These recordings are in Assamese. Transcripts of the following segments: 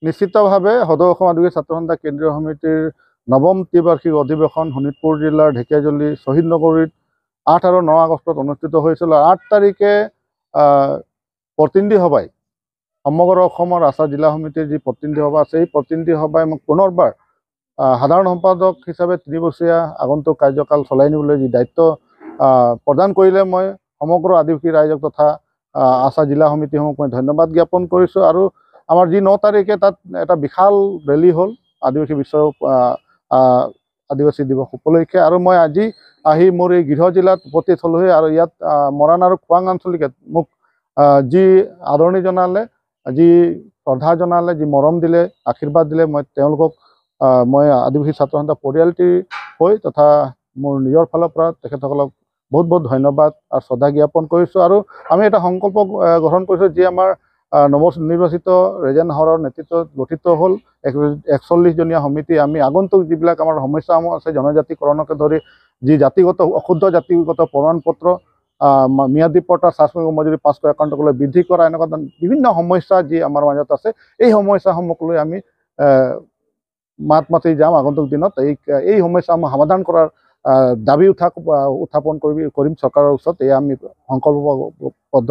নিশ্চিতভাৱে সদৌ অসম আদিবাসী ছাত্ৰ সন্থা কেন্দ্ৰীয় সমিতিৰ নৱম ত্ৰিবাৰ্ষিক অধিৱেশন শোণিতপুৰ জিলাৰ ঢেকীয়াজুলি শ্বহীদ নগৰীত 8 আৰু 9 আগষ্টত অনুষ্ঠিত হৈছিল। 8 তাৰিখে প্ৰতিনিধি সভাই সমগ্ৰ অসমৰ আচাৰ জিলা সমিতিৰ যি প্ৰতিনিধি সভা আছে, এই প্ৰতিনিধি সভাই মোক পুনৰবাৰ সাধাৰণ সম্পাদক হিচাপে 3 বছৰীয়া আগন্তুক কাৰ্যকাল চলাই নিবলৈ যি দায়িত্ব প্ৰদান কৰিলে, মই সমগ্ৰ আদিবাসী ৰাইজক তথা আচাৰ জিলা সমিতিসমূহক মই ধন্যবাদ জ্ঞাপন কৰিছোঁ। আৰু আমাৰ যি 9 তাৰিখে তাত এটা বিশাল ৰেলী হ'ল আদিবাসী দিৱস উপলক্ষে। আৰু মই আজি আহি মোৰ এই গৃহ জিলাত উপস্থিত হ'লোহি আৰু ইয়াত মৰাণ আৰু খোৱাং আঞ্চলিকে মোক যি আদৰণি জনালে, যি শ্ৰদ্ধা জনালে, যি মৰম দিলে, আশীৰ্বাদ দিলে, মই আদিবাসী ছাত্ৰ সন্থা পৰিয়ালটিৰ হৈ তথা মোৰ নিজৰ ফালৰ পৰা তেখেতসকলক বহুত বহুত ধন্যবাদ আৰু শ্ৰদ্ধা জ্ঞাপন কৰিছোঁ। আৰু আমি এটা সংকল্প গ্ৰহণ কৰিছোঁ, যি আমাৰ নৱনিৰ্বাচিত ৰেজেণ্ট হাৰৰ নেতৃত্বত গঠিত হ'ল 41জনীয়া সমিতি। আমি আগন্তুক যিবিলাক আমাৰ সমস্যাসমূহ আছে, জনজাতিকৰণকে ধৰি যি জাতিগত অশুদ্ধ জাতিগত প্ৰমাণপত্ৰ, ম্যাদী পট্টা, চাৰ্জমেমো মজুৰি 500 একাউণ্টলৈ বৃদ্ধি কৰা, এনেকুৱা বিভিন্ন সমস্যা যি আমাৰ মাজত আছে, এই সমস্যাসমূহক লৈ আমি মাতি যাম আগন্তুক দিনত। এই সমস্যাসমূহ সমাধান কৰাৰ দাবী উত্থাপন কৰিম চৰকাৰৰ ওচৰত। এয়া আমি সংকল্পবদ্ধ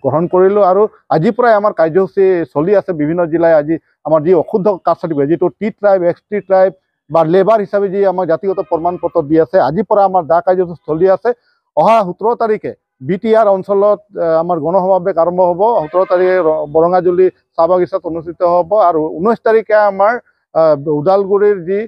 গ্ৰহণ কৰিলোঁ। আৰু আজিৰ পৰাই আমাৰ কাৰ্যসূচী চলি আছে বিভিন্ন জিলাই। আজি আমাৰ যি অশুদ্ধ কাষ্ট চাৰ্টিফিকেট, যিটো টি ট্ৰাইব, XT ট্ৰাইব বা লেবাৰ হিচাপে যি আমাৰ জাতিগত প্ৰমাণপত্ৰ দি আছে, আজিৰ পৰা আমাৰ কাৰ্যসূচী চলি আছে। অহা 17 তাৰিখে BTR অঞ্চলত আমাৰ গণসমাৱেশ আৰম্ভ হ'ব। 17 তাৰিখে বৰঙাজুলি চাহ বাগিচাত অনুষ্ঠিত হ'ব। আৰু 19 তাৰিখে আমাৰ ওদালগুৰিৰ যি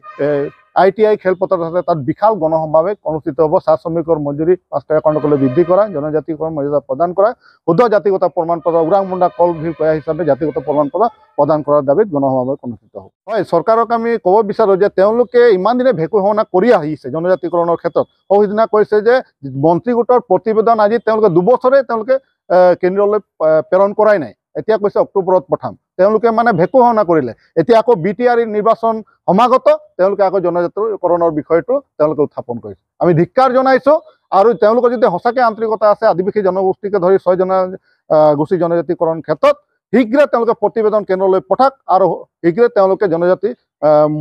ITI খেলপথাৰ আছে, তাত বিশাল গণসমাৱেশ অনুষ্ঠিত হ'ব। চাহ শ্ৰমিকৰ মজুৰি 500 একাউণ্টলৈ বৃদ্ধি কৰা, জনজাতিকৰণ মৰ্যাদা প্ৰদান কৰা, শুদ্ধ জাতিগত প্ৰমাণপত্ৰ উৰাং মুণ্ডা কল ভিৰ কয়া হিচাপে জাতিগত প্ৰমাণপত্ৰ প্ৰদান কৰাৰ দাবীত গণসমাৱেশ অনুষ্ঠিত হ'ব। হয়, চৰকাৰক আমি ক'ব বিচাৰোঁ যে তেওঁলোকে ইমান দিনে ভেকু-ভাওনা কৰি আহিছে জনজাতিকৰণৰ ক্ষেত্ৰত। সৌদিনা কৈছে যে মন্ত্ৰী গোটৰ প্ৰতিবেদন আজি তেওঁলোকে 2 বছৰে কেন্দ্ৰলৈ প্ৰেৰণ কৰাই নাই। এতিয়া কৈছে অক্টোবৰত পঠাম। তেওঁলোকে মানে ভেকু-ভাওনা কৰিলে। এতিয়া আকৌ BTR নিৰ্বাচন সমাগত তেওঁলোকে আকৌ জনজাতিকৰণৰ বিষয়টো তেওঁলোকে উত্থাপন কৰিছে। আমি ধিক্কাৰ জনাইছোঁ। আৰু তেওঁলোকৰ যদি সঁচাকৈ আন্তৰিকতা আছে আদিবাসী জনগোষ্ঠীকে ধৰি 6 জনগোষ্ঠী জনজাতিকৰণ ক্ষেত্ৰত, শীঘ্ৰে তেওঁলোকে প্ৰতিবেদন কেন্দ্ৰলৈ পঠাওক আৰু শীঘ্ৰে তেওঁলোকে জনজাতি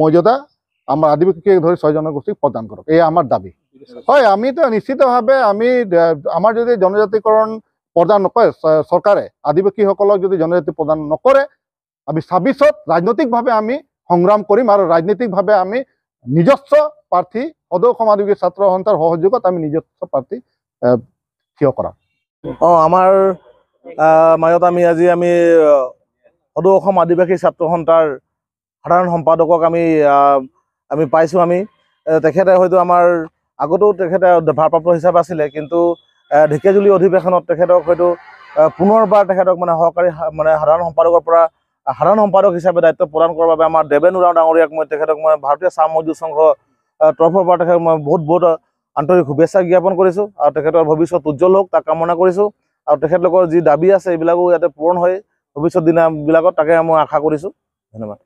মৰ্যাদা আমাৰ আদিবাসীকে ধৰি 6 জনগোষ্ঠীক প্ৰদান কৰক। এয়া আমাৰ দাবী। হয়, আমিতো নিশ্চিতভাৱে আমাৰ যদি জনজাতিকৰণ প্ৰদান নকৰে, চৰকাৰে আদিবাসীসকলক যদি জনজাতি প্ৰদান নকৰে, আমি 26ত ৰাজনৈতিকভাৱে আমি সংগ্ৰাম কৰিম। আৰু ৰাজনৈতিকভাৱে আমি নিজস্ব প্ৰাৰ্থী সদৌ অসম আদিবাসী ছাত্ৰ সন্থাৰ সহযোগত আমি নিজস্ব প্ৰাৰ্থী থিয় কৰাম। আমাৰ মাজত আজি সদৌ অসম আদিবাসী ছাত্ৰ সন্থাৰ সাধাৰণ সম্পাদকক আমি পাইছোঁ। তেখেতে হয়তো আমাৰ আগতো তেখেতে ভাৰপ্ৰাপ্ত হিচাপে আছিলে, কিন্তু ঢেকীয়াজুলি অধিৱেশনত তেখেতক হয়তো পুনৰবাৰ তেখেতক সহকাৰী সাধাৰণ সম্পাদকৰ পৰা সাধাৰণ সম্পাদক হিচাপে দায়িত্ব প্ৰদান কৰাৰ বাবে আমাৰ দেৱেন উৰাও ডাঙৰীয়াক তেখেতক ভাৰতীয় চাহ মজদুৰ সংঘ তৰফৰ পৰা তেখেতক বহুত আন্তৰিক শুভেচ্ছা জ্ঞাপন কৰিছোঁ। আৰু তেখেতৰ ভৱিষ্যত উজ্জ্বল হওক তাক কামনা কৰিছোঁ। আৰু তেখেতলোকৰ যি দাবী আছে এইবিলাকো ইয়াতে পূৰণ হয় ভৱিষ্যত দিনবিলাকত, তাকে মই আশা কৰিছোঁ। ধন্যবাদ।